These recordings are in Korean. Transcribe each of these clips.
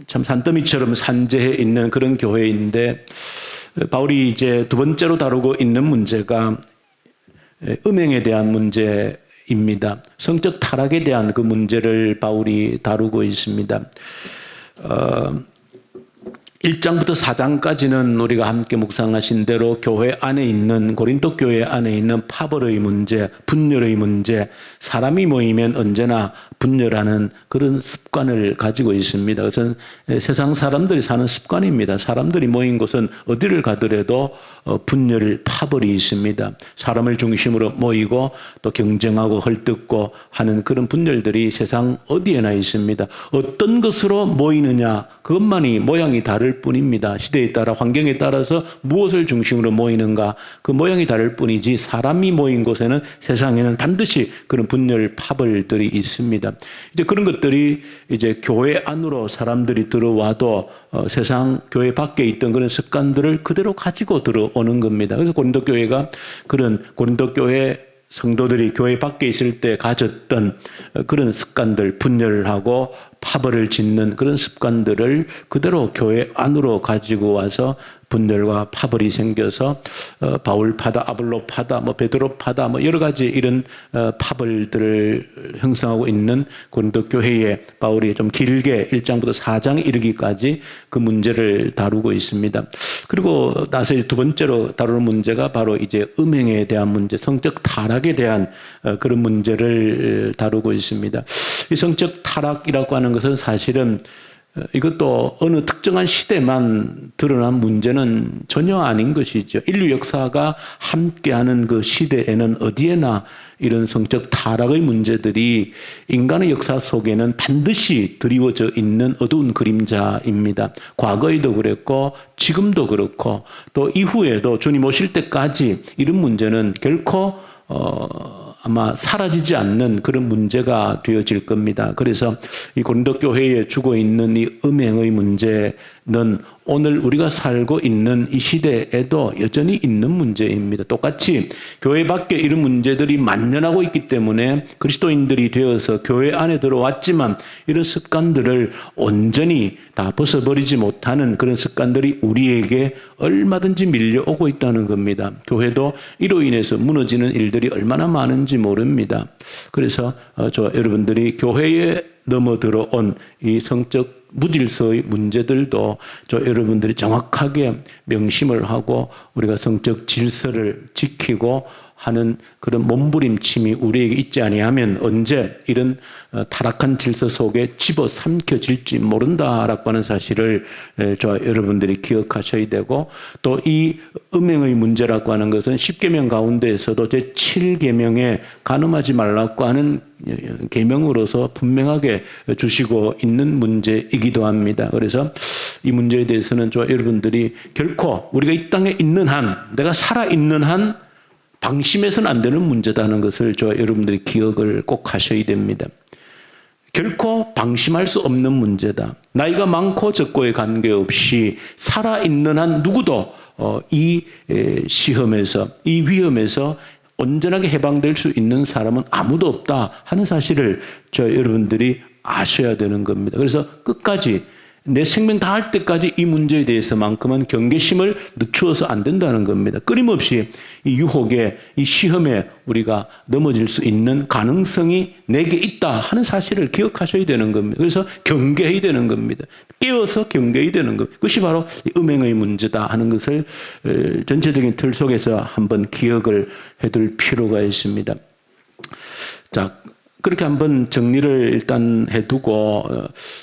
참 산더미처럼 산재해 있는 그런 교회인데, 바울이 이제 두 번째로 다루고 있는 문제가 음행에 대한 문제입니다. 성적 타락에 대한 그 문제를 바울이 다루고 있습니다. 1장부터 4장까지는 우리가 함께 묵상하신 대로 교회 안에 있는, 고린도 교회 안에 있는 파벌의 문제, 분열의 문제, 사람이 모이면 언제나 분열하는 그런 습관을 가지고 있습니다. 그것은 세상 사람들이 사는 습관입니다. 사람들이 모인 곳은 어디를 가더라도 분열, 파벌이 있습니다. 사람을 중심으로 모이고 또 경쟁하고 헐뜯고 하는 그런 분열들이 세상 어디에나 있습니다. 어떤 것으로 모이느냐, 그것만이 모양이 다를 뿐입니다. 시대에 따라, 환경에 따라서 무엇을 중심으로 모이는가, 그 모양이 다를 뿐이지, 사람이 모인 곳에는, 세상에는 반드시 그런 분열, 파벌들이 있습니다. 이제 그런 것들이 이제 교회 안으로 사람들이 들어와도 세상 교회 밖에 있던 그런 습관들을 그대로 가지고 들어오는 겁니다. 그래서 고린도 교회가 그런, 고린도 교회 성도들이 교회 밖에 있을 때 가졌던 그런 습관들, 분열하고 파벌을 짓는 그런 습관들을 그대로 교회 안으로 가지고 와서 분열과 파벌이 생겨서 바울파다, 아볼로파다, 베드로파다, 여러 가지 이런 파벌들을 형성하고 있는 고린도 교회에 바울이 좀 길게 1장부터 4장 이르기까지 그 문제를 다루고 있습니다. 그리고 나서 두 번째로 다루는 문제가 바로 이제 음행에 대한 문제, 성적 타락에 대한 그런 문제를 다루고 있습니다. 이 성적 타락이라고 하는 것은 사실은 이것도 어느 특정한 시대만 드러난 문제는 전혀 아닌 것이죠. 인류 역사가 함께하는 그 시대에는 어디에나 이런 성적 타락의 문제들이 인간의 역사 속에는 반드시 드리워져 있는 어두운 그림자입니다. 과거에도 그랬고 지금도 그렇고 또 이후에도 주님 오실 때까지 이런 문제는 결코 아마 사라지지 않는 그런 문제가 되어질 겁니다. 그래서 이 고린도 교회에 주고 있는 이 음행의 문제는 오늘 우리가 살고 있는 이 시대에도 여전히 있는 문제입니다. 똑같이 교회 밖에 이런 문제들이 만연하고 있기 때문에 그리스도인들이 되어서 교회 안에 들어왔지만 이런 습관들을 온전히 다 벗어버리지 못하는 그런 습관들이 우리에게 얼마든지 밀려오고 있다는 겁니다. 교회도 이로 인해서 무너지는 일들이 얼마나 많은지 모릅니다. 그래서 여러분들이 교회에 넘어 들어온 이 성적 무질서의 문제들도 여러분들이 정확하게 명심을 하고 우리가 성적 질서를 지키고 하는 그런 몸부림침이 우리에게 있지 아니하면 언제 이런 타락한 질서 속에 집어삼켜질지 모른다라고 하는 사실을 여러분들이 기억하셔야 되고, 또 이 음행의 문제라고 하는 것은 10계명 가운데에서도 제7계명에 간음하지 말라고 하는 계명으로서 분명하게 주시고 있는 문제이기도 합니다. 그래서 이 문제에 대해서는 여러분들이 결코 우리가 이 땅에 있는 한, 내가 살아있는 한 방심해서는 안 되는 문제다는 것을 여러분들이 기억을 꼭 하셔야 됩니다. 결코 방심할 수 없는 문제다. 나이가 많고 적고에 관계없이 살아있는 한 누구도 이 시험에서, 이 위험에서 온전하게 해방될 수 있는 사람은 아무도 없다 하는 사실을 여러분들이 아셔야 되는 겁니다. 그래서 끝까지 내 생명 다할 때까지 이 문제에 대해서만큼은 경계심을 늦추어서 안 된다는 겁니다. 끊임없이 이 유혹에, 이 시험에 우리가 넘어질 수 있는 가능성이 내게 있다 하는 사실을 기억하셔야 되는 겁니다. 그래서 경계해야 되는 겁니다. 깨어서 경계해야 되는 겁니다. 그것이 바로 음행의 문제다 하는 것을 전체적인 틀 속에서 한번 기억을 해둘 필요가 있습니다. 자, 그렇게 한번 정리를 일단 해두고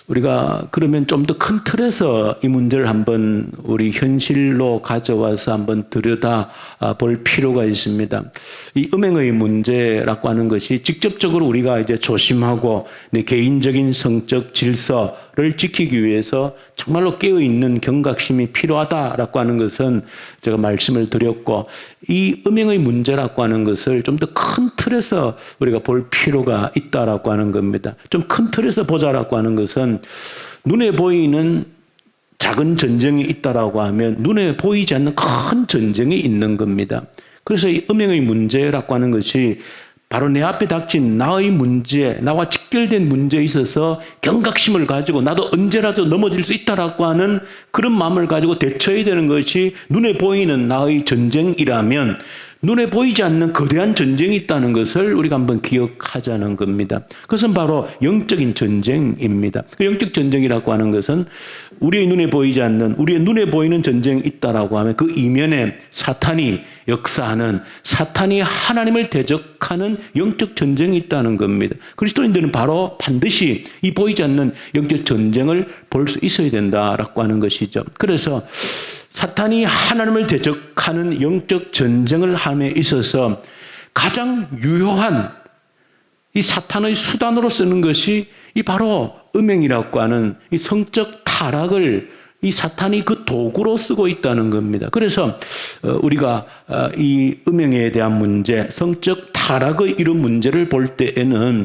우리가 그러면 좀 더 큰 틀에서 이 문제를 한번 우리 현실로 가져와서 한번 들여다 볼 필요가 있습니다. 이 음행의 문제라고 하는 것이 직접적으로 우리가 이제 조심하고 내 개인적인 성적 질서를 지키기 위해서 정말로 깨어있는 경각심이 필요하다라고 하는 것은 제가 말씀을 드렸고, 이 음행의 문제라고 하는 것을 좀 더 큰 틀에서 우리가 볼 필요가 있다라고 하는 겁니다. 좀 큰 틀에서 보자라고 하는 것은 눈에 보이는 작은 전쟁이 있다라고 하면 눈에 보이지 않는 큰 전쟁이 있는 겁니다. 그래서 이 음행의 문제라고 하는 것이 바로 내 앞에 닥친 나의 문제, 나와 직결된 문제에 있어서 경각심을 가지고 나도 언제라도 넘어질 수 있다라고 하는 그런 마음을 가지고 대처해야 되는 것이 눈에 보이는 나의 전쟁이라면 눈에 보이지 않는 거대한 전쟁이 있다는 것을 우리가 한번 기억하자는 겁니다. 그것은 바로 영적인 전쟁입니다. 그 영적 전쟁이라고 하는 것은 우리의 눈에 보이지 않는, 우리의 눈에 보이는 전쟁이 있다라고 하면 그 이면에 사탄이 역사하는, 사탄이 하나님을 대적하는 영적 전쟁이 있다는 겁니다. 그리스도인들은 바로 반드시 이 보이지 않는 영적 전쟁을 볼 수 있어야 된다라고 하는 것이죠. 그래서 사탄이 하나님을 대적하는 영적 전쟁을 함에 있어서 가장 유효한 이 사탄의 수단으로 쓰는 것이 이 바로 음행이라고 하는 이 성적 타락을 이 사탄이 그 도구로 쓰고 있다는 겁니다. 그래서 우리가 이 음행에 대한 문제, 성적 타락의 이런 문제를 볼 때에는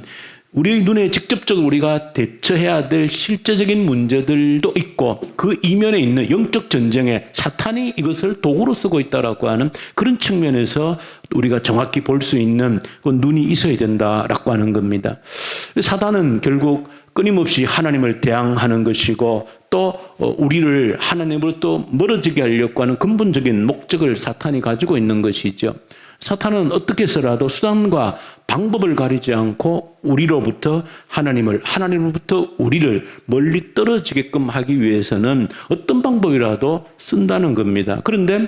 우리의 눈에 직접적으로 우리가 대처해야 될 실제적인 문제들도 있고 그 이면에 있는 영적 전쟁에 사탄이 이것을 도구로 쓰고 있다라고 하는 그런 측면에서 우리가 정확히 볼 수 있는 그 눈이 있어야 된다라고 하는 겁니다. 사탄은 결국 끊임없이 하나님을 대항하는 것이고 또 우리를 하나님으로부터 멀어지게 하려고 하는 근본적인 목적을 사탄이 가지고 있는 것이죠. 사탄은 어떻게 해서라도 수단과 방법을 가리지 않고 우리로부터 하나님으로부터 우리를 멀리 떨어지게끔 하기 위해서는 어떤 방법이라도 쓴다는 겁니다. 그런데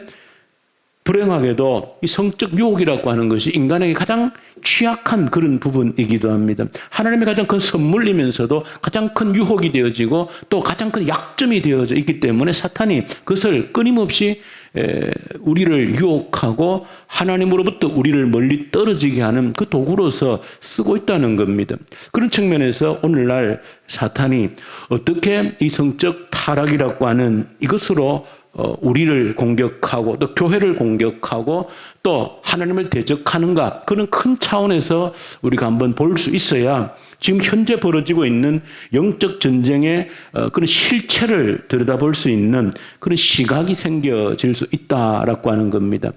불행하게도 이 성적 유혹이라고 하는 것이 인간에게 가장 취약한 그런 부분이기도 합니다. 하나님의 가장 큰 선물이면서도 가장 큰 유혹이 되어지고 또 가장 큰 약점이 되어져 있기 때문에 사탄이 그것을 끊임없이 우리를 유혹하고 하나님으로부터 우리를 멀리 떨어지게 하는 그 도구로서 쓰고 있다는 겁니다. 그런 측면에서 오늘날 사탄이 어떻게 이 성적 타락이라고 하는 이것으로 우리를 공격하고 또 교회를 공격하고 또 하나님을 대적하는가, 그런 큰 차원에서 우리가 한번 볼 수 있어야 지금 현재 벌어지고 있는 영적 전쟁의 그런 실체를 들여다볼 수 있는 그런 시각이 생겨질 수 있다라고 하는 겁니다.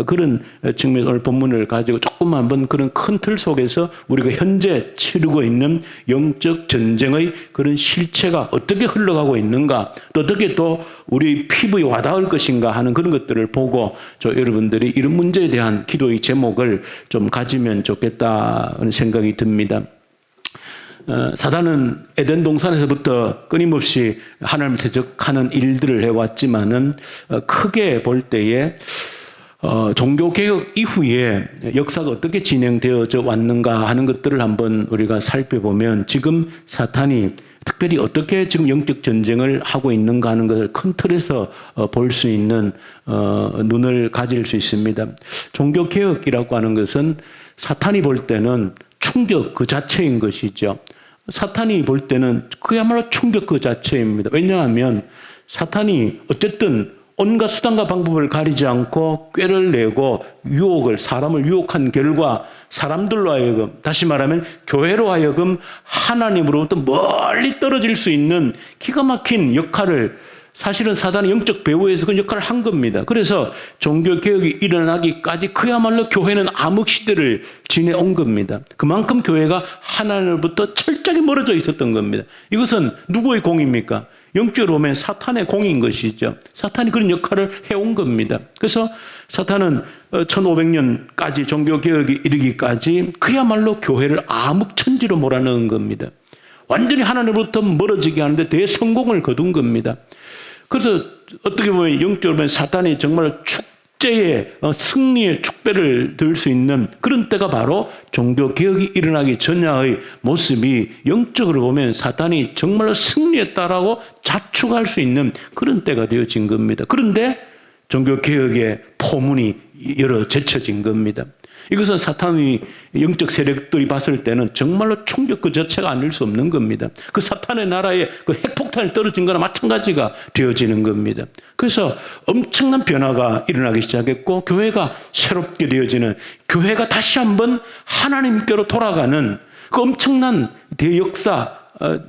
그런 측면 오늘 본문을 가지고 조금만 한번 그런 큰 틀 속에서 우리가 현재 치르고 있는 영적 전쟁의 그런 실체가 어떻게 흘러가고 있는가, 또 어떻게 또 우리 피부에 와닿을 것인가 하는 그런 것들을 보고 여러분들이 이런 문제에 대한 기도의 제목을 좀 가지면 좋겠다는 생각이 듭니다. 사단은 에덴 동산에서부터 끊임없이 하나님을 대적하는 일들을 해왔지만은 크게 볼 때에 종교개혁 이후에 역사가 어떻게 진행되어져 왔는가 하는 것들을 한번 우리가 살펴보면 지금 사탄이 특별히 어떻게 지금 영적 전쟁을 하고 있는가 하는 것을 큰 틀에서 볼 수 있는 눈을 가질 수 있습니다. 종교개혁이라고 하는 것은 사탄이 볼 때는 충격 그 자체인 것이죠. 사탄이 볼 때는 그야말로 충격 그 자체입니다. 왜냐하면 사탄이 어쨌든 온갖 수단과 방법을 가리지 않고 꾀를 내고 사람을 유혹한 결과 사람들로 하여금, 다시 말하면 교회로 하여금 하나님으로부터 멀리 떨어질 수 있는 기가 막힌 역할을 사실은 사단의 영적 배후에서 그 역할을 한 겁니다. 그래서 종교개혁이 일어나기까지 그야말로 교회는 암흑시대를 지내온 겁니다. 그만큼 교회가 하나님으로부터 철저히 멀어져 있었던 겁니다. 이것은 누구의 공입니까? 영적으로 보면 사탄의 공인 것이죠. 사탄이 그런 역할을 해온 겁니다. 그래서 사탄은 1500년까지 종교개혁이 이르기까지 그야말로 교회를 암흑천지로 몰아넣은 겁니다. 완전히 하나님으로부터 멀어지게 하는데 대성공을 거둔 겁니다. 그래서 어떻게 보면 영적으로 보면 사탄이 정말 축제의 승리의 축배를 들 수 있는 그런 때가 바로 종교개혁이 일어나기 전야의 모습이 영적으로 보면 사탄이 정말로 승리했다라고 자축할 수 있는 그런 때가 되어진 겁니다. 그런데 종교개혁의 포문이 열어 제쳐진 겁니다. 이것은 사탄의 영적 세력들이 봤을 때는 정말로 충격 그 자체가 아닐 수 없는 겁니다. 그 사탄의 나라에 그 핵폭탄이 떨어진 거나 마찬가지가 되어지는 겁니다. 그래서 엄청난 변화가 일어나기 시작했고 교회가 새롭게 되어지는, 교회가 다시 한번 하나님께로 돌아가는 그 엄청난 대역사,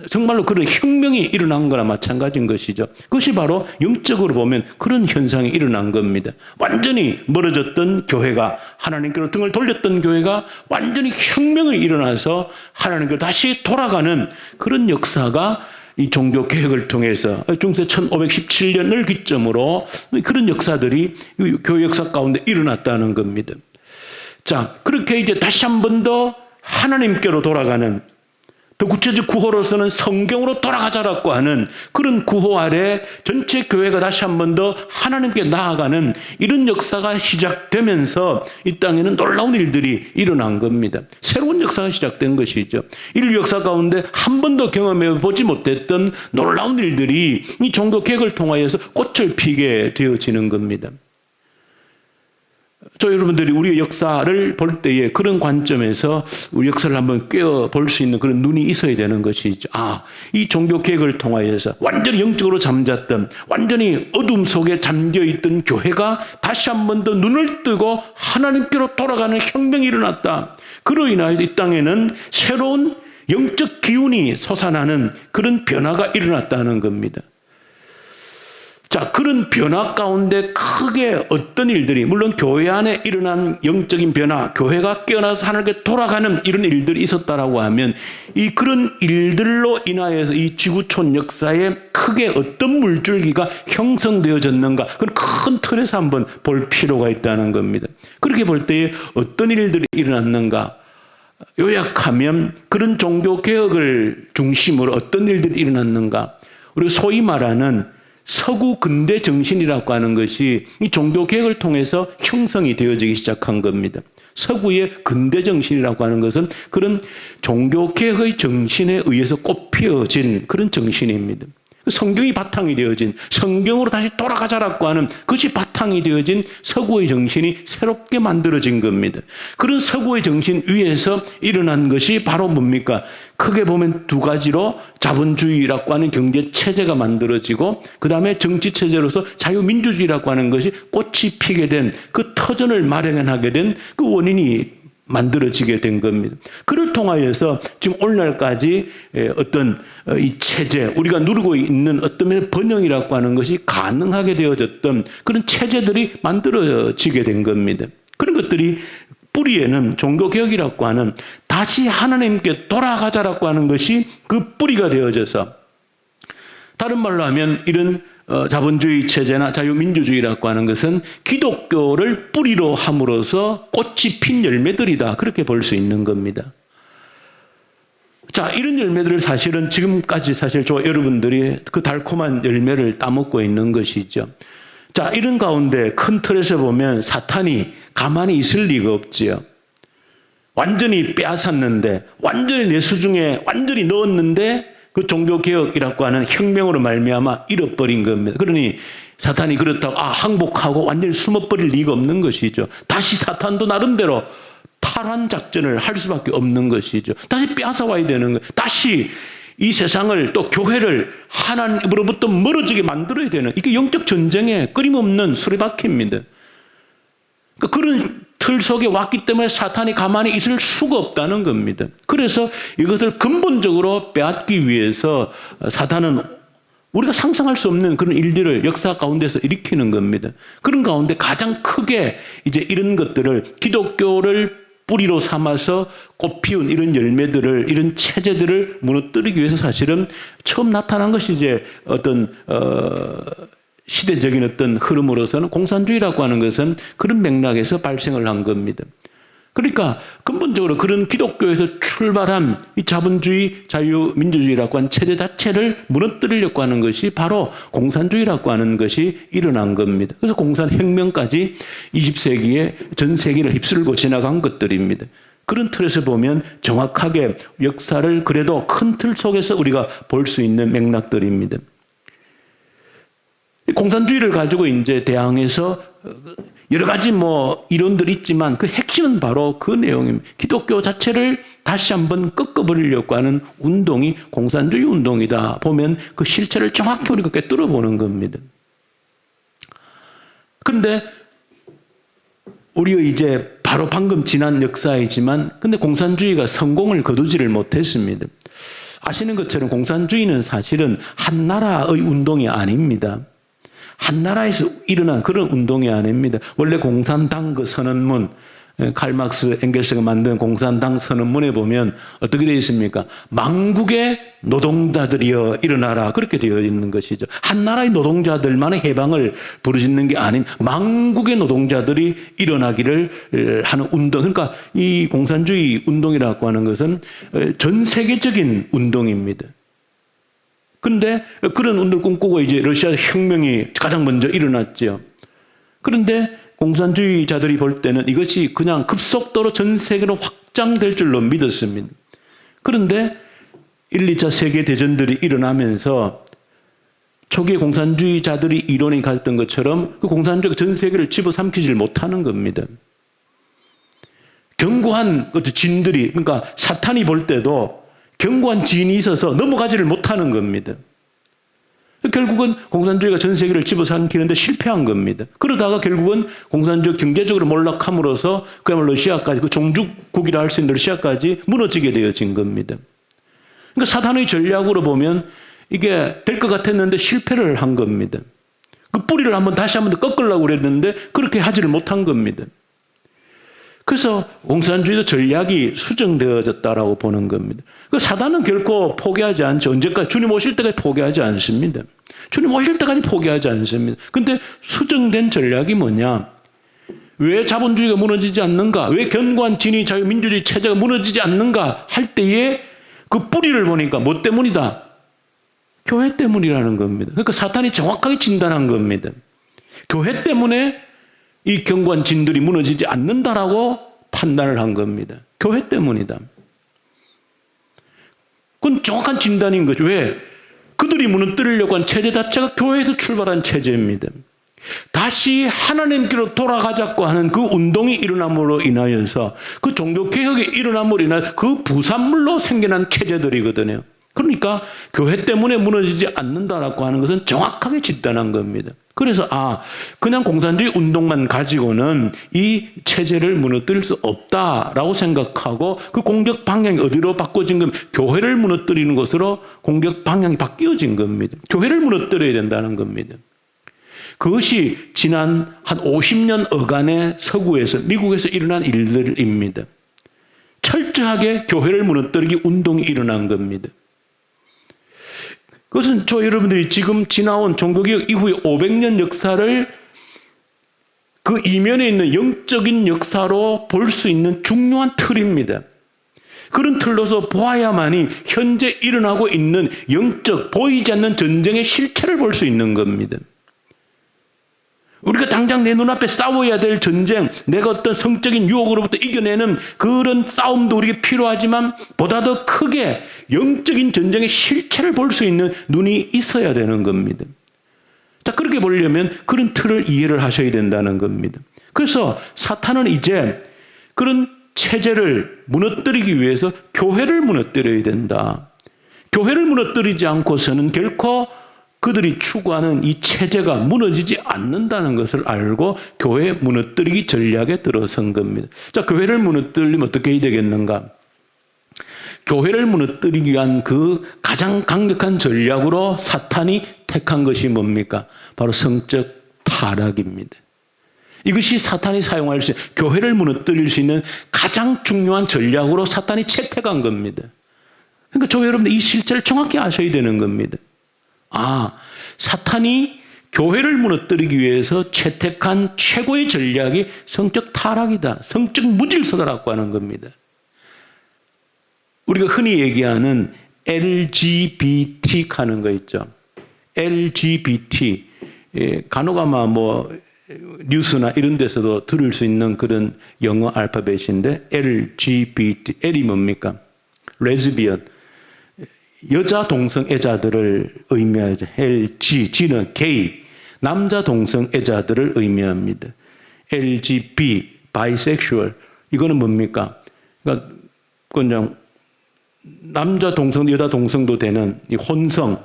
정말로 그런 혁명이 일어난 거나 마찬가지인 것이죠. 그것이 바로 영적으로 보면 그런 현상이 일어난 겁니다. 완전히 멀어졌던 교회가, 하나님께로 등을 돌렸던 교회가 완전히 혁명이 일어나서 하나님께로 다시 돌아가는 그런 역사가 이 종교개혁을 통해서 중세 1517년을 기점으로 그런 역사들이 교회 역사 가운데 일어났다는 겁니다. 자, 그렇게 이제 다시 한 번 더 하나님께로 돌아가는, 더 구체적 구호로서는 성경으로 돌아가자라고 하는 그런 구호 아래 전체 교회가 다시 한 번 더 하나님께 나아가는 이런 역사가 시작되면서 이 땅에는 놀라운 일들이 일어난 겁니다. 새로운 역사가 시작된 것이죠. 인류 역사 가운데 한 번도 경험해 보지 못했던 놀라운 일들이 이 종교 개혁을 통하여서 꽃을 피게 되어지는 겁니다. 저 여러분들이 우리의 역사를 볼 때에 그런 관점에서 우리 역사를 한번 꿰어볼 수 있는 그런 눈이 있어야 되는 것이죠. 이 종교개혁을 통하여서 완전히 영적으로 잠잤던, 완전히 어둠 속에 잠겨있던 교회가 다시 한 번 더 눈을 뜨고 하나님께로 돌아가는 혁명이 일어났다. 그로 인하여 이 땅에는 새로운 영적 기운이 솟아나는 그런 변화가 일어났다는 겁니다. 자, 그런 변화 가운데 크게 어떤 일들이, 물론 교회 안에 일어난 영적인 변화, 교회가 깨어나서 하나님께 돌아가는 이런 일들이 있었다라고 하면 이 그런 일들로 인하여서 이 지구촌 역사에 크게 어떤 물줄기가 형성되어졌는가, 그런 큰 틀에서 한번 볼 필요가 있다는 겁니다. 그렇게 볼 때에 어떤 일들이 일어났는가, 요약하면 그런 종교개혁을 중심으로 어떤 일들이 일어났는가, 우리가 소위 말하는 서구 근대 정신이라고 하는 것이 이 종교개혁을 통해서 형성이 되어지기 시작한 겁니다. 서구의 근대 정신이라고 하는 것은 그런 종교개혁의 정신에 의해서 꽃피어진 그런 정신입니다. 성경이 바탕이 되어진, 성경으로 다시 돌아가자라고 하는 그것이 바탕이 되어진 서구의 정신이 새롭게 만들어진 겁니다. 그런 서구의 정신 위에서 일어난 것이 바로 뭡니까? 크게 보면 두 가지로 자본주의라고 하는 경제체제가 만들어지고, 그 다음에 정치체제로서 자유민주주의라고 하는 것이 꽃이 피게 된 그 터전을 마련하게 된 그 원인이 만들어지게 된 겁니다. 그를 통하여서 지금 오늘날까지 어떤 이 체제, 우리가 누리고 있는 어떤 번영이라고 하는 것이 가능하게 되어졌던 그런 체제들이 만들어지게 된 겁니다. 그런 것들이 뿌리에는 종교개혁이라고 하는 다시 하나님께 돌아가자라고 하는 것이 그 뿌리가 되어져서, 다른 말로 하면 이런 자본주의 체제나 자유민주주의라고 하는 것은 기독교를 뿌리로 함으로써 꽃이 핀 열매들이다, 그렇게 볼 수 있는 겁니다. 자, 이런 열매들을 사실은 지금까지 사실 여러분들이 그 달콤한 열매를 따먹고 있는 것이죠. 자, 이런 가운데 큰 틀에서 보면 사탄이 가만히 있을 리가 없지요. 완전히 빼앗았는데, 완전히 내 수중에 완전히 넣었는데 그 종교개혁이라고 하는 혁명으로 말미암아 잃어버린 겁니다. 그러니 사탄이 그렇다고 항복하고 완전히 숨어버릴 리가 없는 것이죠. 다시 사탄도 나름대로 탈환 작전을 할 수밖에 없는 것이죠. 다시 빼앗아와야 되는 거예요. 다시 이 세상을, 또 교회를 하나님으로부터 멀어지게 만들어야 되는, 이게 영적 전쟁에 끊임없는 수레바퀴입니다. 그러니까 그런 틀 속에 왔기 때문에 사탄이 가만히 있을 수가 없다는 겁니다. 그래서 이것을 근본적으로 빼앗기 위해서 사탄은 우리가 상상할 수 없는 그런 일들을 역사 가운데서 일으키는 겁니다. 그런 가운데 가장 크게 이제 이런 것들을, 기독교를 뿌리로 삼아서 꽃피운 이런 열매들을, 이런 체제들을 무너뜨리기 위해서 사실은 처음 나타난 것이 이제 어떤 시대적인 어떤 흐름으로서는 공산주의라고 하는 것은 그런 맥락에서 발생을 한 겁니다. 그러니까 근본적으로 그런 기독교에서 출발한 이 자본주의, 자유민주주의라고 하는 체제 자체를 무너뜨리려고 하는 것이 바로 공산주의라고 하는 것이 일어난 겁니다. 그래서 공산혁명까지 20세기에 전 세계를 휩쓸고 지나간 것들입니다. 그런 틀에서 보면 정확하게 역사를 그래도 큰 틀 속에서 우리가 볼 수 있는 맥락들입니다. 공산주의를 가지고 이제 대항해서 여러 가지 이론들이 있지만 그 핵심은 바로 그 내용입니다. 기독교 자체를 다시 한번 꺾어버리려고 하는 운동이 공산주의 운동이다 보면 그 실체를 정확히 우리가 꿰뚫어 보는 겁니다. 그런데 우리의 이제 바로 방금 지난 역사이지만 근데 공산주의가 성공을 거두지를 못했습니다. 아시는 것처럼 공산주의는 사실은 한 나라의 운동이 아닙니다. 한 나라에서 일어난 그런 운동이 아닙니다. 원래 공산당 그 선언문, 칼막스 엥겔스가 만든 공산당 선언문에 보면 어떻게 되어 있습니까? 만국의 노동자들이여 일어나라, 그렇게 되어 있는 것이죠. 한 나라의 노동자들만의 해방을 부르짖는 게 아닌 만국의 노동자들이 일어나기를 하는 운동. 그러니까 이 공산주의 운동이라고 하는 것은 전 세계적인 운동입니다. 그런데 그런 운동을 꿈꾸고 이제 러시아 혁명이 가장 먼저 일어났죠. 그런데 공산주의자들이 볼 때는 이것이 그냥 급속도로 전 세계로 확장될 줄로 믿었습니다. 그런데 1, 2차 세계대전들이 일어나면서 초기에 공산주의자들이 이론이 갔던 것처럼 그 공산주의가 전 세계를 집어삼키질 못하는 겁니다. 견고한 진들이, 그러니까 사탄이 볼 때도 견고한 진이 있어서 넘어가지를 못하는 겁니다. 결국은 공산주의가 전 세계를 집어삼키는데 실패한 겁니다. 그러다가 결국은 공산주의 경제적으로 몰락함으로써 그야말로 러시아까지, 그 종주국이라 할 수 있는 러시아까지 무너지게 되어진 겁니다. 그러니까 사탄의 전략으로 보면 이게 될 것 같았는데 실패를 한 겁니다. 그 뿌리를 다시 한번 더 꺾으려고 그랬는데 그렇게 하지를 못한 겁니다. 그래서 공산주의도 전략이 수정되어졌다라고 보는 겁니다. 그 사단은 결코 포기하지 않죠. 언제까지? 주님 오실 때까지 포기하지 않습니다. 주님 오실 때까지 포기하지 않습니다. 근데 수정된 전략이 뭐냐? 왜 자본주의가 무너지지 않는가? 왜 견고한 진위 자유민주주의 체제가 무너지지 않는가? 할 때에 그 뿌리를 보니까 뭐 때문이다? 교회 때문이라는 겁니다. 그러니까 사탄이 정확하게 진단한 겁니다. 교회 때문에 이 견고한 진들이 무너지지 않는다라고 판단을 한 겁니다. 교회 때문이다. 그건 정확한 진단인 거죠. 왜? 그들이 무너뜨리려고 한 체제 자체가 교회에서 출발한 체제입니다. 다시 하나님께로 돌아가자고 하는 그 운동이 일어남으로 인하여서 그 종교개혁이 일어남으로 인하여 그 부산물로 생겨난 체제들이거든요. 그러니까 교회 때문에 무너지지 않는다라고 하는 것은 정확하게 진단한 겁니다. 그래서 그냥 공산주의 운동만 가지고는 이 체제를 무너뜨릴 수 없다라고 생각하고 그 공격 방향이 어디로 바꿔진 겁니까? 교회를 무너뜨리는 것으로 공격 방향이 바뀌어진 겁니다. 교회를 무너뜨려야 된다는 겁니다. 그것이 지난 한 50년 어간의 서구에서, 미국에서 일어난 일들입니다. 철저하게 교회를 무너뜨리기 운동이 일어난 겁니다. 그것은 여러분들이 지금 지나온 종교개혁 이후의 500년 역사를 그 이면에 있는 영적인 역사로 볼 수 있는 중요한 틀입니다. 그런 틀로서 보아야만이 현재 일어나고 있는 영적, 보이지 않는 전쟁의 실체를 볼 수 있는 겁니다. 우리가 당장 내 눈앞에 싸워야 될 전쟁, 내가 어떤 성적인 유혹으로부터 이겨내는 그런 싸움도 우리에게 필요하지만 보다 더 크게 영적인 전쟁의 실체를 볼 수 있는 눈이 있어야 되는 겁니다. 자, 그렇게 보려면 그런 틀을 이해를 하셔야 된다는 겁니다. 그래서 사탄은 이제 그런 체제를 무너뜨리기 위해서 교회를 무너뜨려야 된다. 교회를 무너뜨리지 않고서는 결코 그들이 추구하는 이 체제가 무너지지 않는다는 것을 알고 교회 무너뜨리기 전략에 들어선 겁니다. 자, 교회를 무너뜨리면 어떻게 해야 되겠는가? 교회를 무너뜨리기 위한 그 가장 강력한 전략으로 사탄이 택한 것이 뭡니까? 바로 성적 타락입니다. 이것이 사탄이 사용할 수 있는, 교회를 무너뜨릴 수 있는 가장 중요한 전략으로 사탄이 채택한 겁니다. 그러니까 여러분들 이 실체를 정확히 아셔야 되는 겁니다. 사탄이 교회를 무너뜨리기 위해서 채택한 최고의 전략이 성적 타락이다. 성적 무질서다라고 하는 겁니다. 우리가 흔히 얘기하는 LGBT 하는 거 있죠. LGBT. 간혹 아마 뉴스나 이런 데서도 들을 수 있는 그런 영어 알파벳인데 LGBT. L이 뭡니까? 레즈비언. 여자 동성애자들을 의미하죠. LG, G는 게이, 남자 동성애자들을 의미합니다. LGB, 바이섹슈얼, 이거는 뭡니까? 그러니까 그냥 남자 동성, 여자 동성도 되는 이 혼성을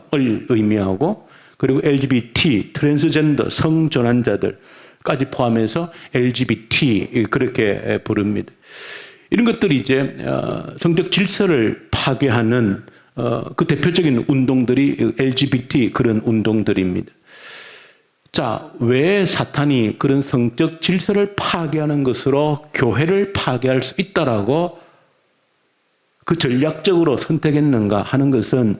의미하고, 그리고 LGBT, 트랜스젠더, 성전환자들까지 포함해서 LGBT 그렇게 부릅니다. 이런 것들이 이제 성적 질서를 파괴하는 그 대표적인 운동들이 LGBT 그런 운동들입니다. 자, 왜 사탄이 그런 성적 질서를 파괴하는 것으로 교회를 파괴할 수 있다라고 그 전략적으로 선택했는가 하는 것은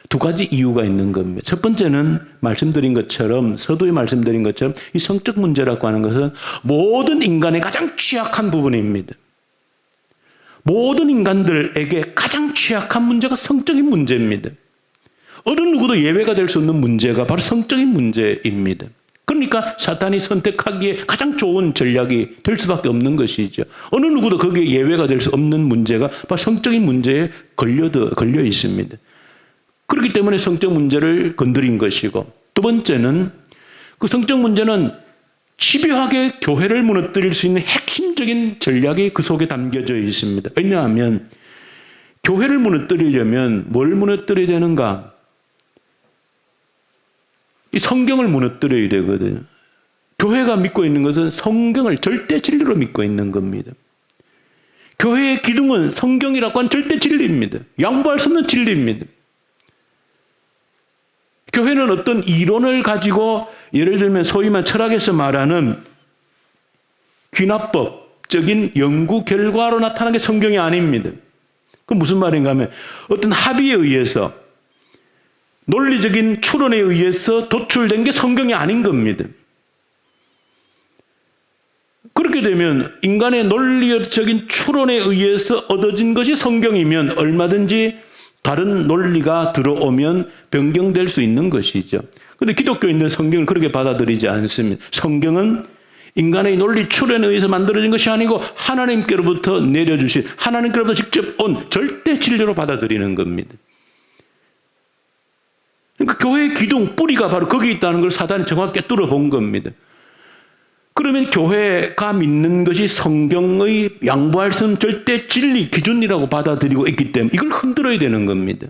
두 가지 이유가 있는 겁니다. 첫 번째는 말씀드린 것처럼, 서두에 말씀드린 것처럼 이 성적 문제라고 하는 것은 모든 인간의 가장 취약한 부분입니다. 모든 인간들에게 가장 취약한 문제가 성적인 문제입니다. 어느 누구도 예외가 될 수 없는 문제가 바로 성적인 문제입니다. 그러니까 사탄이 선택하기에 가장 좋은 전략이 될 수밖에 없는 것이죠. 어느 누구도 거기에 예외가 될 수 없는 문제가 바로 성적인 문제에 걸려 있습니다. 그렇기 때문에 성적 문제를 건드린 것이고, 두 번째는 그 성적 문제는 집요하게 교회를 무너뜨릴 수 있는 핵심적인 전략이 그 속에 담겨져 있습니다. 왜냐하면 교회를 무너뜨리려면 뭘 무너뜨려야 되는가? 이 성경을 무너뜨려야 되거든요. 교회가 믿고 있는 것은 성경을 절대 진리로 믿고 있는 겁니다. 교회의 기둥은 성경이라고 하는 절대 진리입니다. 양보할 수 없는 진리입니다. 교회는 어떤 이론을 가지고 예를 들면 소위 말 철학에서 말하는 귀납법적인 연구 결과로 나타난 게 성경이 아닙니다. 그건 무슨 말인가 하면 어떤 합의에 의해서 논리적인 추론에 의해서 도출된 게 성경이 아닌 겁니다. 그렇게 되면 인간의 논리적인 추론에 의해서 얻어진 것이 성경이면 얼마든지 다른 논리가 들어오면 변경될 수 있는 것이죠. 그런데 기독교인들은 성경을 그렇게 받아들이지 않습니다. 성경은 인간의 논리 추론에 의해서 만들어진 것이 아니고 하나님께로부터 내려주신, 하나님께로부터 직접 온 절대 진리로 받아들이는 겁니다. 그러니까 교회의 기둥, 뿌리가 바로 거기 있다는 걸 사단이 정확히 뚫어 본 겁니다. 그러면 교회가 믿는 것이 성경의 양보할 수 없는 절대 진리 기준이라고 받아들이고 있기 때문에 이걸 흔들어야 되는 겁니다.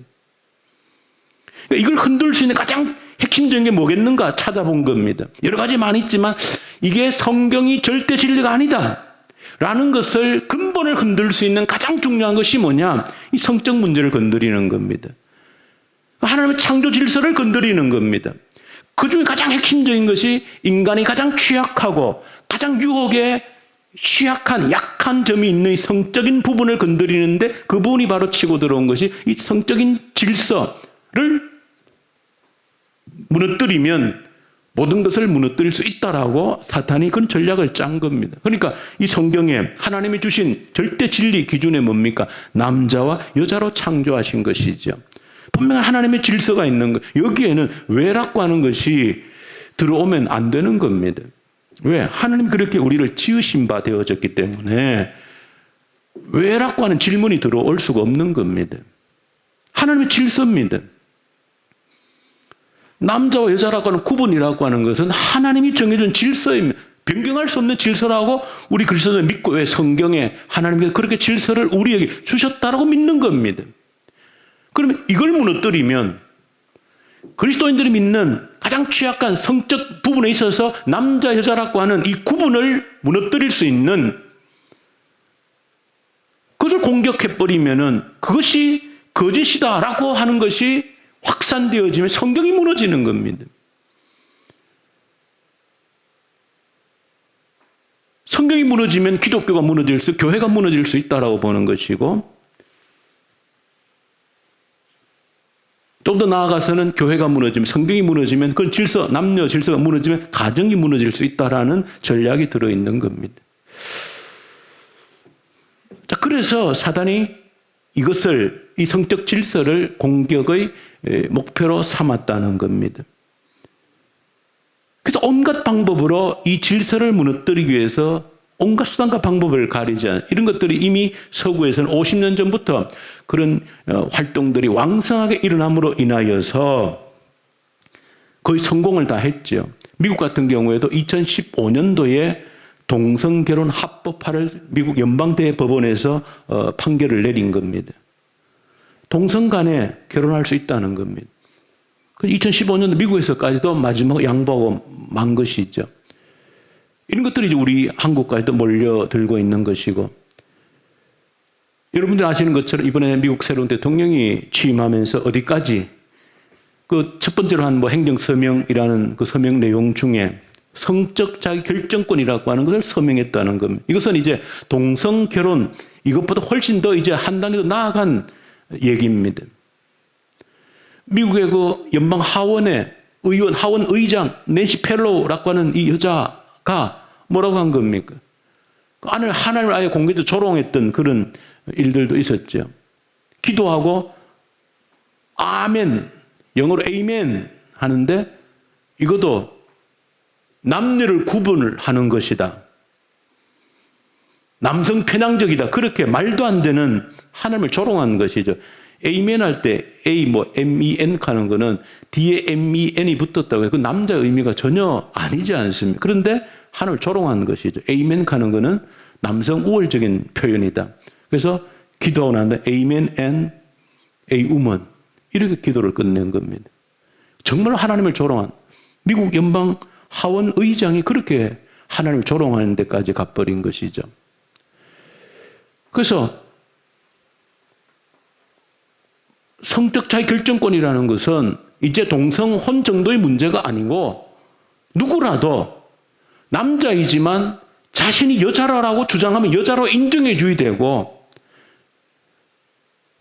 그러니까 이걸 흔들 수 있는 가장 핵심적인 게 뭐겠는가 찾아본 겁니다. 여러 가지 많이 있지만 이게 성경이 절대 진리가 아니다 라는 것을 근본을 흔들 수 있는 가장 중요한 것이 뭐냐? 이 성적 문제를 건드리는 겁니다. 하나님의 창조 질서를 건드리는 겁니다. 그 중에 가장 핵심적인 것이 인간이 가장 취약하고 가장 유혹에 취약한 약한 점이 있는 이 성적인 부분을 건드리는데 그 부분이 바로 치고 들어온 것이 이 성적인 질서를 무너뜨리면 모든 것을 무너뜨릴 수 있다라고 사탄이 그런 전략을 짠 겁니다. 그러니까 이 성경에 하나님이 주신 절대 진리 기준에 뭡니까? 남자와 여자로 창조하신 것이죠. 분명한 하나님의 질서가 있는 것. 여기에는 왜라고 하는 것이 들어오면 안 되는 겁니다. 왜? 하나님 그렇게 우리를 지으신 바 되어졌기 때문에 왜라고 하는 질문이 들어올 수가 없는 겁니다. 하나님의 질서입니다. 남자와 여자라고 하는 구분이라고 하는 것은 하나님이 정해준 질서입니다. 변경할 수 없는 질서라고 우리 그리스도를 믿고 왜 성경에 하나님께서 그렇게 질서를 우리에게 주셨다라고 믿는 겁니다. 그러면 이걸 무너뜨리면 그리스도인들이 믿는 가장 취약한 성적 부분에 있어서 남자, 여자라고 하는 이 구분을 무너뜨릴 수 있는 그것을 공격해버리면은 그것이 거짓이다라고 하는 것이 확산되어지면 성경이 무너지는 겁니다. 성경이 무너지면 기독교가 무너질 수, 교회가 무너질 수 있다라고 보는 것이고 좀 더 나아가서는 교회가 무너지면, 성경이 무너지면, 그건 질서, 남녀 질서가 무너지면 가정이 무너질 수 있다라는 전략이 들어있는 겁니다. 자, 그래서 사단이 이것을, 이 성적 질서를 공격의 목표로 삼았다는 겁니다. 그래서 온갖 방법으로 이 질서를 무너뜨리기 위해서 온갖 수단과 방법을 가리지 않은 이런 것들이 이미 서구에서는 50년 전부터 그런 활동들이 왕성하게 일어남으로 인하여서 거의 성공을 다 했죠. 미국 같은 경우에도 2015년도에 동성결혼 합법화를 미국 연방대법원에서 판결을 내린 겁니다. 동성 간에 결혼할 수 있다는 겁니다. 2015년도 미국에서까지도 마지막 양보하고 만 것이죠. 이런 것들이 이제 우리 한국까지도 몰려들고 있는 것이고, 여러분들 아시는 것처럼 이번에 미국 새로운 대통령이 취임하면서 어디까지 그 첫 번째로 한 뭐 행정서명이라는 그 서명 내용 중에 성적 자기 결정권이라고 하는 것을 서명했다는 겁니다. 이것은 이제 동성 결혼 이것보다 훨씬 더 이제 한 단계 더 나아간 얘기입니다. 미국의 그 연방 하원의 의원, 하원 의장 낸시 펠로우라고 하는 이 여자가 뭐라고 한 겁니까? 하나님을 아예 공개적으로 조롱했던 그런 일들도 있었죠. 기도하고 아멘, 영어로 에이멘 하는데 이것도 남녀를 구분을 하는 것이다. 남성 편향적이다. 그렇게 말도 안 되는 하나님을 조롱하는 것이죠. 에이멘 할 때 A 뭐 MEN 하는 거는 뒤에 MEN이 붙었다고 해요. 그 남자 의미가 전혀 아니지 않습니까? 그런데 하나님을 조롱하는 것이죠. 에이멘 하는 거는 남성 우월적인 표현이다. 그래서 기도하고 난 다음에 Amen and a woman 이렇게 기도를 끝낸 겁니다. 정말 하나님을 조롱한 미국 연방 하원 의장이 그렇게 하나님을 조롱하는 데까지 가버린 것이죠. 그래서 성적 자기 결정권이라는 것은 이제 동성혼 정도의 문제가 아니고 누구라도 남자이지만 자신이 여자라고 주장하면 여자로 인정해 줘야 되고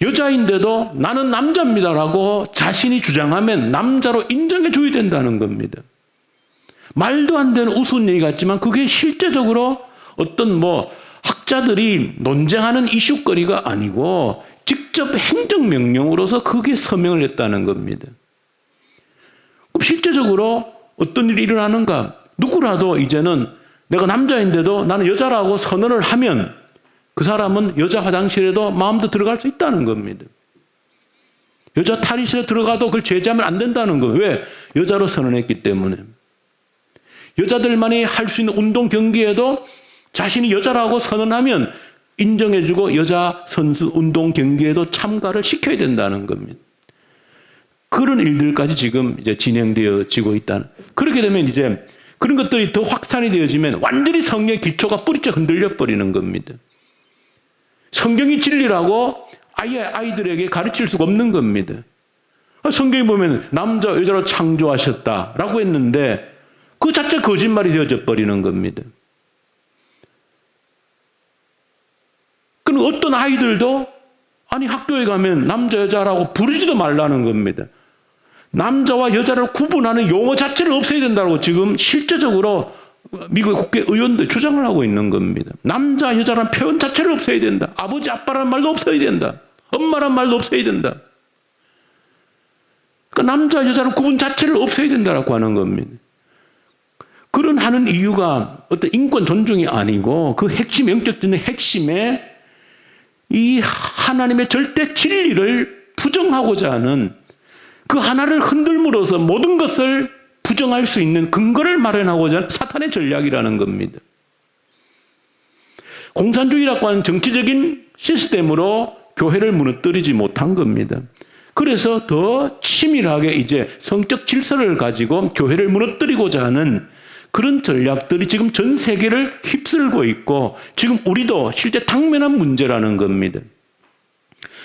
여자인데도 나는 남자입니다라고 자신이 주장하면 남자로 인정해 줘야 된다는 겁니다. 말도 안 되는 우스운 얘기 같지만 그게 실제적으로 어떤 뭐 학자들이 논쟁하는 이슈거리가 아니고 직접 행정명령으로서 그게 서명을 했다는 겁니다. 그럼 실제적으로 어떤 일이 일어나는가? 누구라도 이제는 내가 남자인데도 나는 여자라고 선언을 하면 그 사람은 여자 화장실에도 마음대로 들어갈 수 있다는 겁니다. 여자 탈의실에 들어가도 그걸 제지하면 안 된다는 거예요. 왜? 여자로 선언했기 때문에. 여자들만이 할 수 있는 운동 경기에도 자신이 여자라고 선언하면 인정해주고 여자 선수 운동 경기에도 참가를 시켜야 된다는 겁니다. 그런 일들까지 지금 이제 진행되어지고 있다는. 그렇게 되면 이제 그런 것들이 더 확산이 되어지면 완전히 성경의 기초가 뿌리째 흔들려 버리는 겁니다. 성경이 진리라고 아예 아이들에게 가르칠 수가 없는 겁니다. 성경에 보면 남자 여자로 창조하셨다라고 했는데 그 자체 거짓말이 되어져 버리는 겁니다. 그럼 어떤 아이들도 아니 학교에 가면 남자 여자라고 부르지도 말라는 겁니다. 남자와 여자를 구분하는 용어 자체를 없애야 된다고 지금 실제적으로 미국의 국회의원들 주장을 하고 있는 겁니다. 남자 여자라는 표현 자체를 없애야 된다. 아버지 아빠라는 말도 없애야 된다. 엄마라는 말도 없애야 된다. 그러니까 남자 여자라는 구분 자체를 없애야 된다고 하는 겁니다. 그런 하는 이유가 어떤 인권 존중이 아니고 그 핵심 영적 존중의 핵심에 이 하나님의 절대 진리를 부정하고자 하는 그 하나를 흔들므로써 모든 것을 부정할 수 있는 근거를 마련하고자 하는 사탄의 전략이라는 겁니다. 공산주의라고 하는 정치적인 시스템으로 교회를 무너뜨리지 못한 겁니다. 그래서 더 치밀하게 이제 성적 질서를 가지고 교회를 무너뜨리고자 하는 그런 전략들이 지금 전 세계를 휩쓸고 있고 지금 우리도 실제 당면한 문제라는 겁니다.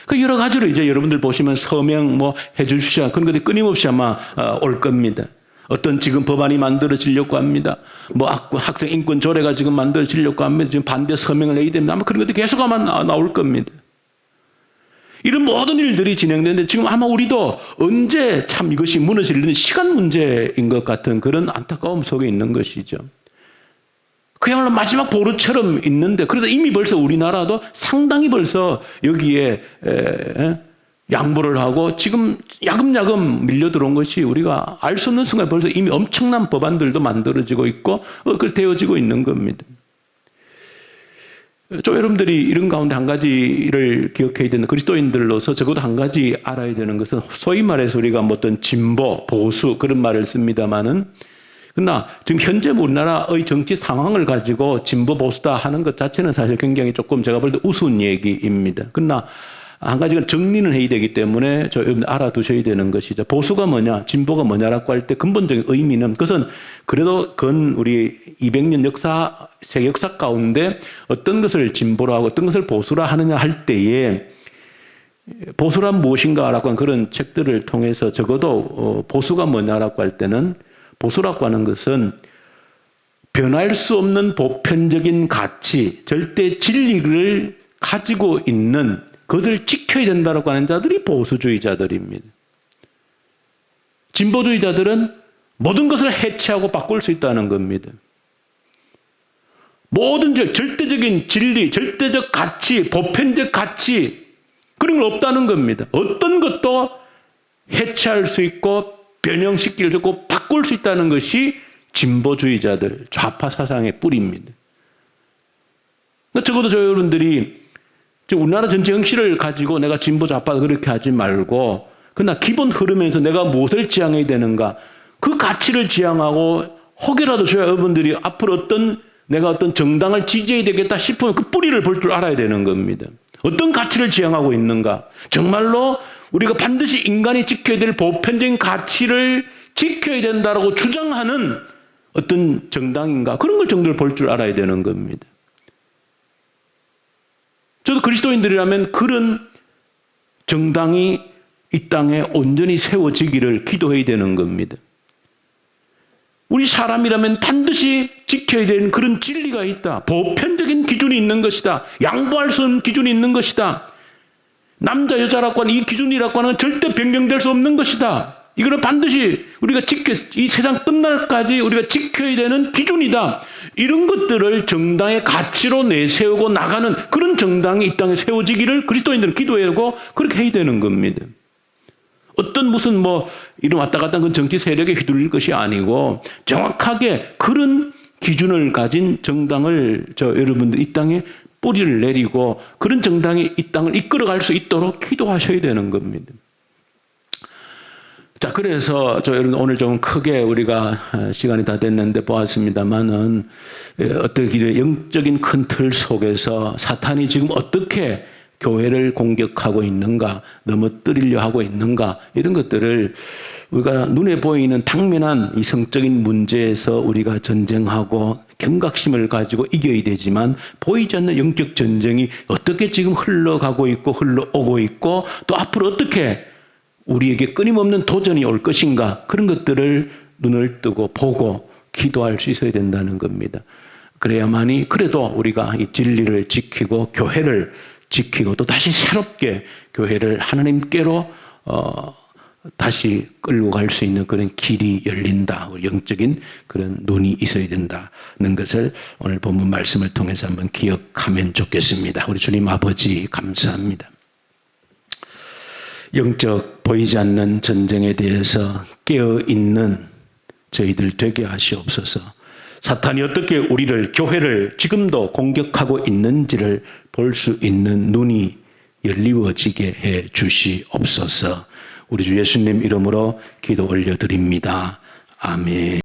그 여러 가지로 이제 여러분들 보시면 서명 뭐 해주십시오. 그런 것들이 끊임없이 아마 올 겁니다. 어떤 지금 법안이 만들어지려고 합니다. 뭐 학생 인권 조례가 지금 만들어지려고 합니다. 지금 반대 서명을 내야 됩니다. 아마 그런 것들이 계속 아마 나올 겁니다. 이런 모든 일들이 진행되는데 지금 아마 우리도 언제 참 이것이 무너지는 시간 문제인 것 같은 그런 안타까움 속에 있는 것이죠. 그야말로 마지막 보루처럼 있는데 그래도 이미 벌써 우리나라도 상당히 벌써 여기에 양보를 하고 지금 야금야금 밀려 들어온 것이 우리가 알 수 없는 순간 벌써 이미 엄청난 법안들도 만들어지고 있고 그걸 되어지고 있는 겁니다. 여러분들이 이런 가운데 한 가지를 기억해야 되는 그리스도인들로서 적어도 한 가지 알아야 되는 것은 소위 말해서 우리가 뭐 어떤 진보, 보수 그런 말을 씁니다마는 그러나 지금 현재 우리나라의 정치 상황을 가지고 진보, 보수다 하는 것 자체는 사실 굉장히 조금 제가 볼 때 우스운 얘기입니다. 그러나 한 가지가 정리는 해야 되기 때문에 여러분들 알아두셔야 되는 것이죠. 보수가 뭐냐, 진보가 뭐냐라고 할 때 근본적인 의미는 그것은 그래도 우리 200년 세계 역사 가운데 어떤 것을 진보로 하고 어떤 것을 보수라 하느냐 할 때에 보수란 무엇인가라고 하는 그런 책들을 통해서 적어도 보수가 뭐냐라고 할 때는 보수라고 하는 것은 변할 수 없는 보편적인 가치, 절대 진리를 가지고 있는 그것을 지켜야 된다고 하는 자들이 보수주의자들입니다. 진보주의자들은 모든 것을 해체하고 바꿀 수 있다는 겁니다. 모든 절대적인 진리, 절대적 가치, 보편적 가치 그런 건 없다는 겁니다. 어떤 것도 해체할 수 있고 변형시킬 수 있고 바꿀 수 있다는 것이 진보주의자들, 좌파 사상의 뿌리입니다. 적어도 여러분들이 우리나라 전체 형식을 가지고 내가 진보 좌파 그렇게 하지 말고 그러나 기본 흐름에서 내가 무엇을 지향해야 되는가 그 가치를 지향하고 혹여라도 여러분들이 앞으로 내가 어떤 정당을 지지해야 되겠다 싶으면 그 뿌리를 볼 줄 알아야 되는 겁니다. 어떤 가치를 지향하고 있는가? 정말로 우리가 반드시 인간이 지켜야 될 보편적인 가치를 지켜야 된다라고 주장하는 어떤 정당인가? 그런 걸 정도를 볼 줄 알아야 되는 겁니다. 저도 그리스도인들이라면 그런 정당이 이 땅에 온전히 세워지기를 기도해야 되는 겁니다. 우리 사람이라면 반드시 지켜야 되는 그런 진리가 있다. 보편적인 기준이 있는 것이다. 양보할 수 없는 기준이 있는 것이다. 남자, 여자라고 하는 이 기준이라고 하는 절대 변경될 수 없는 것이다. 이거는 반드시 우리가 이 세상 끝날까지 우리가 지켜야 되는 기준이다. 이런 것들을 정당의 가치로 내세우고 나가는 그런 정당이 이 땅에 세워지기를 그리스도인들은 기도하고 그렇게 해야 되는 겁니다. 어떤 무슨 이런 왔다 갔다 그 정치 세력에 휘둘릴 것이 아니고 정확하게 그런 기준을 가진 정당을 여러분들 이 땅에 뿌리를 내리고 그런 정당이 이 땅을 이끌어갈 수 있도록 기도하셔야 되는 겁니다. 자, 그래서 여러분 오늘 좀 크게 우리가 시간이 다 됐는데 보았습니다만은 어떻게 영적인 큰 틀 속에서 사탄이 지금 어떻게 교회를 공격하고 있는가, 넘어뜨리려 하고 있는가 이런 것들을 우리가 눈에 보이는 당면한 이 성적인 문제에서 우리가 전쟁하고 경각심을 가지고 이겨야 되지만 보이지 않는 영적 전쟁이 어떻게 지금 흘러가고 있고 흘러오고 있고 또 앞으로 어떻게 우리에게 끊임없는 도전이 올 것인가 그런 것들을 눈을 뜨고 보고 기도할 수 있어야 된다는 겁니다. 그래야만이 그래도 우리가 이 진리를 지키고 교회를 지키고 또 다시 새롭게 교회를 하나님께로 다시 끌고 갈 수 있는 그런 길이 열린다. 영적인 그런 눈이 있어야 된다는 것을 오늘 본문 말씀을 통해서 한번 기억하면 좋겠습니다. 우리 주님 아버지 감사합니다. 영적 보이지 않는 전쟁에 대해서 깨어있는 저희들 되게 하시옵소서. 사탄이 어떻게 우리를 교회를 지금도 공격하고 있는지를 볼 수 있는 눈이 열리워지게 해 주시옵소서. 우리 주 예수님 이름으로 기도 올려드립니다. 아멘.